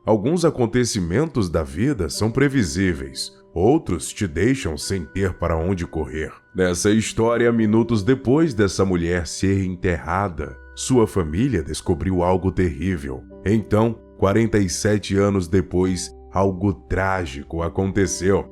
Alguns acontecimentos da vida são previsíveis, outros te deixam sem ter para onde correr. Nessa história, minutos depois dessa mulher ser enterrada, sua família descobriu algo terrível. Então, 47 anos depois, algo trágico aconteceu.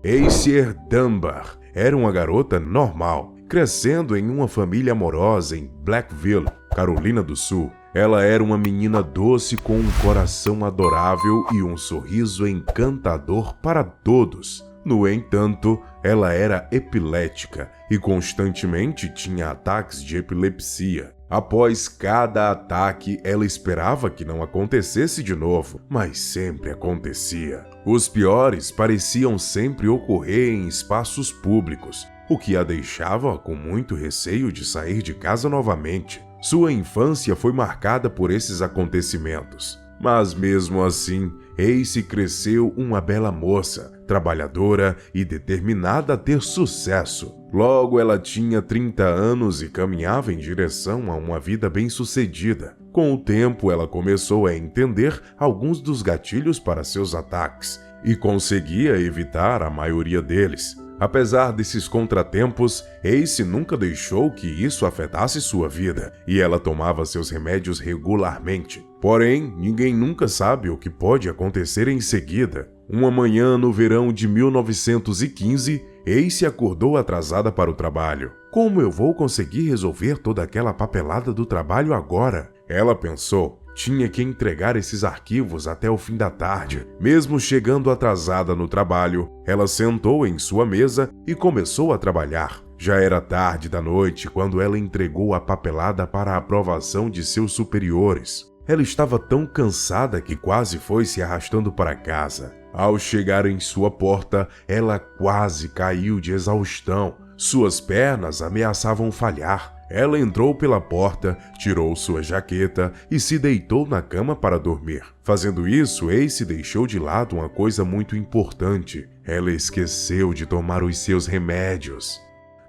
Acer Dunbar era uma garota normal, crescendo em uma família amorosa em Blackville, Carolina do Sul. Ela era uma menina doce com um coração adorável e um sorriso encantador para todos. No entanto, ela era epilética e constantemente tinha ataques de epilepsia. Após cada ataque, ela esperava que não acontecesse de novo, mas sempre acontecia. Os piores pareciam sempre ocorrer em espaços públicos, o que a deixava com muito receio de sair de casa novamente. Sua infância foi marcada por esses acontecimentos. Mas mesmo assim, Ace cresceu uma bela moça, trabalhadora e determinada a ter sucesso. Logo, ela tinha 30 anos e caminhava em direção a uma vida bem-sucedida. Com o tempo, ela começou a entender alguns dos gatilhos para seus ataques e conseguia evitar a maioria deles. Apesar desses contratempos, Ace nunca deixou que isso afetasse sua vida, e ela tomava seus remédios regularmente. Porém, ninguém nunca sabe o que pode acontecer em seguida. Uma manhã no verão de 1915, Ace acordou atrasada para o trabalho. Como eu vou conseguir resolver toda aquela papelada do trabalho agora? Ela pensou. Tinha que entregar esses arquivos até o fim da tarde. Mesmo chegando atrasada no trabalho, ela sentou em sua mesa e começou a trabalhar. Já era tarde da noite quando ela entregou a papelada para a aprovação de seus superiores. Ela estava tão cansada que quase foi se arrastando para casa. Ao chegar em sua porta, ela quase caiu de exaustão. Suas pernas ameaçavam falhar. Ela entrou pela porta, tirou sua jaqueta e se deitou na cama para dormir. Fazendo isso, Ace deixou de lado uma coisa muito importante. Ela esqueceu de tomar os seus remédios.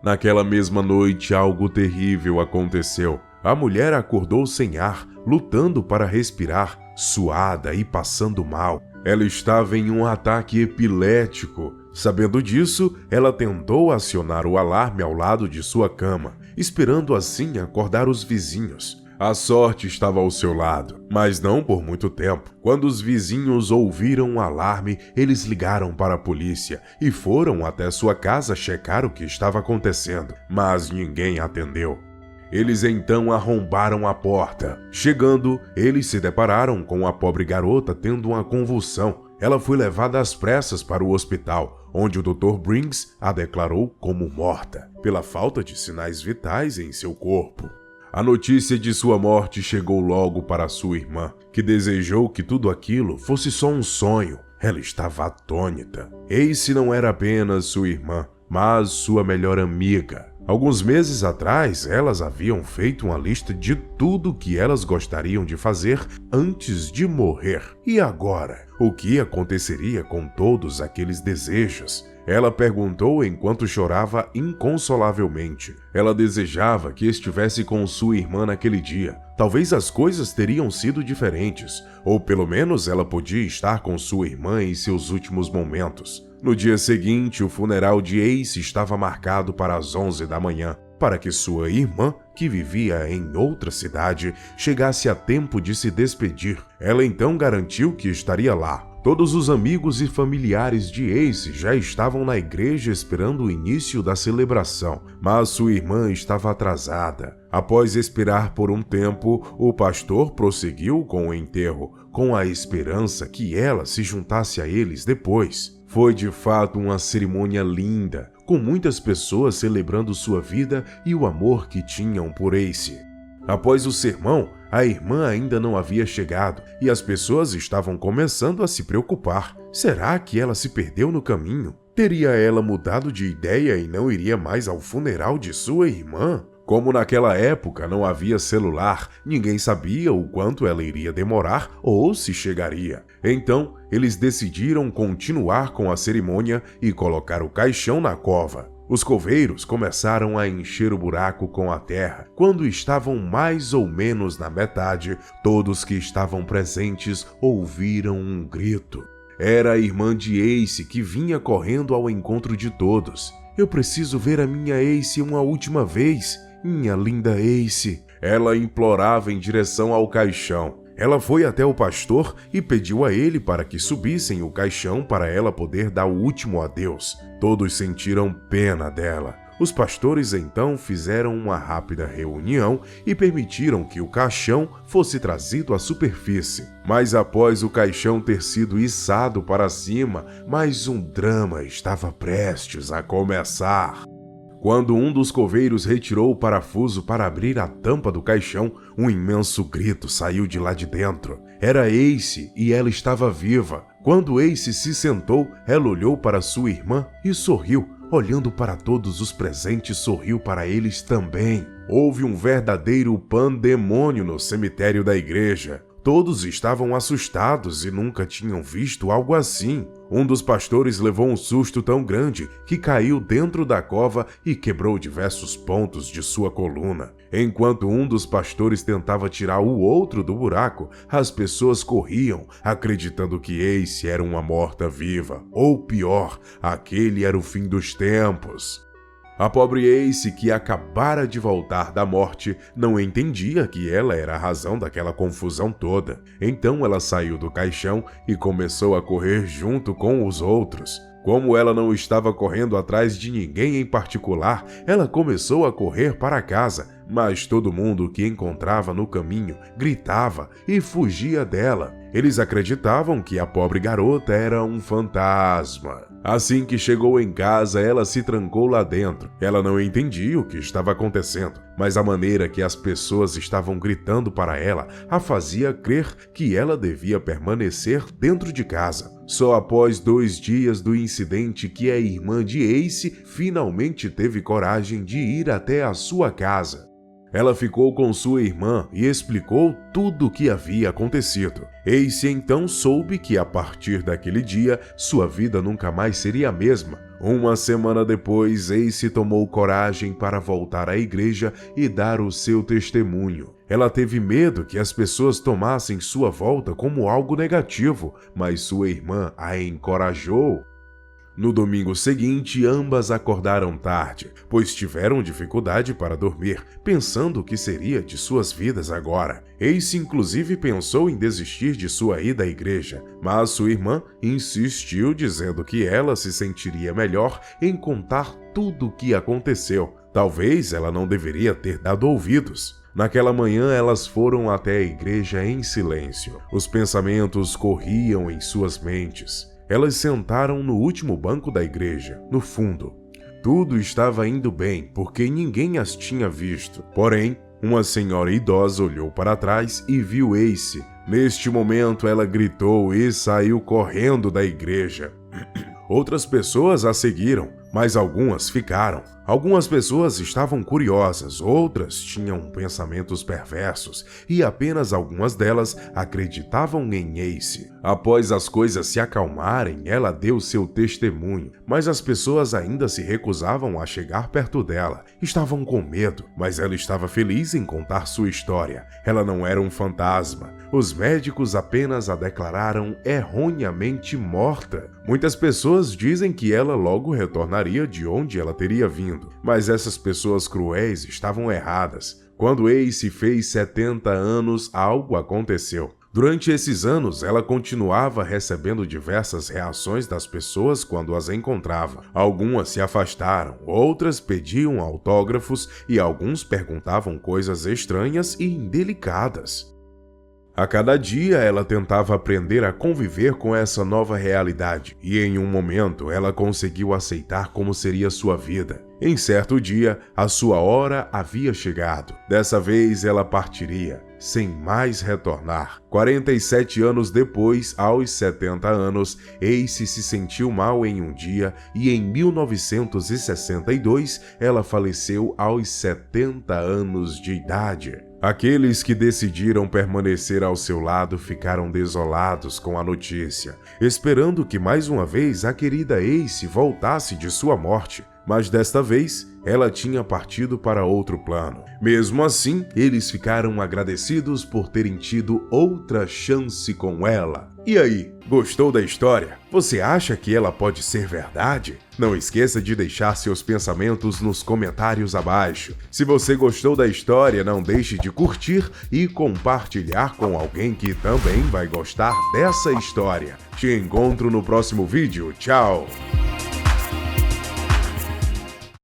Naquela mesma noite, algo terrível aconteceu. A mulher acordou sem ar, lutando para respirar, suada e passando mal. Ela estava em um ataque epilético. Sabendo disso, ela tentou acionar o alarme ao lado de sua cama, esperando assim acordar os vizinhos. A sorte estava ao seu lado, mas não por muito tempo. Quando os vizinhos ouviram o alarme, eles ligaram para a polícia e foram até sua casa checar o que estava acontecendo, mas ninguém atendeu. Eles então arrombaram a porta. Chegando, eles se depararam com a pobre garota tendo uma convulsão. Ela foi levada às pressas para o hospital, onde o Dr. Briggs a declarou como morta, pela falta de sinais vitais em seu corpo. A notícia de sua morte chegou logo para sua irmã, que desejou que tudo aquilo fosse só um sonho. Ela estava atônita. Ace não era apenas sua irmã, mas sua melhor amiga. Alguns meses atrás, elas haviam feito uma lista de tudo que elas gostariam de fazer antes de morrer. E agora? O que aconteceria com todos aqueles desejos? Ela perguntou enquanto chorava inconsolavelmente. Ela desejava que estivesse com sua irmã naquele dia. Talvez as coisas teriam sido diferentes, ou pelo menos ela podia estar com sua irmã em seus últimos momentos. No dia seguinte, o funeral de Ace estava marcado para as 11 da manhã, para que sua irmã, que vivia em outra cidade, chegasse a tempo de se despedir. Ela então garantiu que estaria lá. Todos os amigos e familiares de Ace já estavam na igreja esperando o início da celebração, mas sua irmã estava atrasada. Após esperar por um tempo, o pastor prosseguiu com o enterro, com a esperança que ela se juntasse a eles depois. Foi de fato uma cerimônia linda, com muitas pessoas celebrando sua vida e o amor que tinham por Ace. Após o sermão, a irmã ainda não havia chegado e as pessoas estavam começando a se preocupar. Será que ela se perdeu no caminho? Teria ela mudado de ideia e não iria mais ao funeral de sua irmã? Como naquela época não havia celular, ninguém sabia o quanto ela iria demorar ou se chegaria. Então, eles decidiram continuar com a cerimônia e colocar o caixão na cova. Os coveiros começaram a encher o buraco com a terra. Quando estavam mais ou menos na metade, todos que estavam presentes ouviram um grito. Era a irmã de Ace que vinha correndo ao encontro de todos. "Eu preciso ver a minha Ace uma última vez, minha linda Ace." Ela implorava em direção ao caixão. Ela foi até o pastor e pediu a ele para que subissem o caixão para ela poder dar o último adeus. Todos sentiram pena dela. Os pastores então fizeram uma rápida reunião e permitiram que o caixão fosse trazido à superfície. Mas após o caixão ter sido içado para cima, mais um drama estava prestes a começar. Quando um dos coveiros retirou o parafuso para abrir a tampa do caixão, um imenso grito saiu de lá de dentro. Era Ace e ela estava viva. Quando Ace se sentou, ela olhou para sua irmã e sorriu. Olhando para todos os presentes, sorriu para eles também. Houve um verdadeiro pandemônio no cemitério da igreja. Todos estavam assustados e nunca tinham visto algo assim. Um dos pastores levou um susto tão grande que caiu dentro da cova e quebrou diversos pontos de sua coluna. Enquanto um dos pastores tentava tirar o outro do buraco, as pessoas corriam, acreditando que Ace era uma morta-viva. Ou pior, aquele era o fim dos tempos. A pobre Ace, que acabara de voltar da morte, não entendia que ela era a razão daquela confusão toda. Então ela saiu do caixão e começou a correr junto com os outros. Como ela não estava correndo atrás de ninguém em particular, ela começou a correr para casa, mas todo mundo que encontrava no caminho gritava e fugia dela. Eles acreditavam que a pobre garota era um fantasma. Assim que chegou em casa, ela se trancou lá dentro. Ela não entendia o que estava acontecendo, mas a maneira que as pessoas estavam gritando para ela a fazia crer que ela devia permanecer dentro de casa. Só após 2 dias do incidente que a irmã de Ace finalmente teve coragem de ir até a sua casa. Ela ficou com sua irmã e explicou tudo o que havia acontecido. Ace então soube que a partir daquele dia, sua vida nunca mais seria a mesma. Uma semana depois, Ace tomou coragem para voltar à igreja e dar o seu testemunho. Ela teve medo que as pessoas tomassem sua volta como algo negativo, mas sua irmã a encorajou. No domingo seguinte, ambas acordaram tarde, pois tiveram dificuldade para dormir, pensando o que seria de suas vidas agora. Ace inclusive pensou em desistir de sua ida à igreja, mas sua irmã insistiu dizendo que ela se sentiria melhor em contar tudo o que aconteceu. Talvez ela não deveria ter dado ouvidos. Naquela manhã, elas foram até a igreja em silêncio. Os pensamentos corriam em suas mentes. Elas sentaram no último banco da igreja, no fundo. Tudo estava indo bem, porque ninguém as tinha visto. Porém, uma senhora idosa olhou para trás e viu Ace. Neste momento, ela gritou e saiu correndo da igreja. Outras pessoas a seguiram, mas algumas ficaram. Algumas pessoas estavam curiosas, outras tinham pensamentos perversos e apenas algumas delas acreditavam em Ace. Após as coisas se acalmarem, ela deu seu testemunho, mas as pessoas ainda se recusavam a chegar perto dela. Estavam com medo, mas ela estava feliz em contar sua história. Ela não era um fantasma. Os médicos apenas a declararam erroneamente morta. Muitas pessoas dizem que ela logo retornaria de onde ela teria vindo. Mas essas pessoas cruéis estavam erradas. Quando Ace fez 70 anos, algo aconteceu. Durante esses anos, ela continuava recebendo diversas reações das pessoas quando as encontrava. Algumas se afastaram, outras pediam autógrafos e alguns perguntavam coisas estranhas e indelicadas. A cada dia, ela tentava aprender a conviver com essa nova realidade, e em um momento ela conseguiu aceitar como seria sua vida. Em certo dia, a sua hora havia chegado. Dessa vez, ela partiria, sem mais retornar. 47 anos depois, aos 70 anos, Ace se sentiu mal em um dia e em 1962, ela faleceu aos 70 anos de idade. Aqueles que decidiram permanecer ao seu lado ficaram desolados com a notícia, esperando que mais uma vez a querida Ace voltasse de sua morte. mas desta vez ela tinha partido para outro plano. Mesmo assim, eles ficaram agradecidos por terem tido outra chance com ela. E aí, gostou da história? Você acha que ela pode ser verdade? Não esqueça de deixar seus pensamentos nos comentários abaixo. Se você gostou da história, não deixe de curtir e compartilhar com alguém que também vai gostar dessa história. Te encontro no próximo vídeo. Tchau!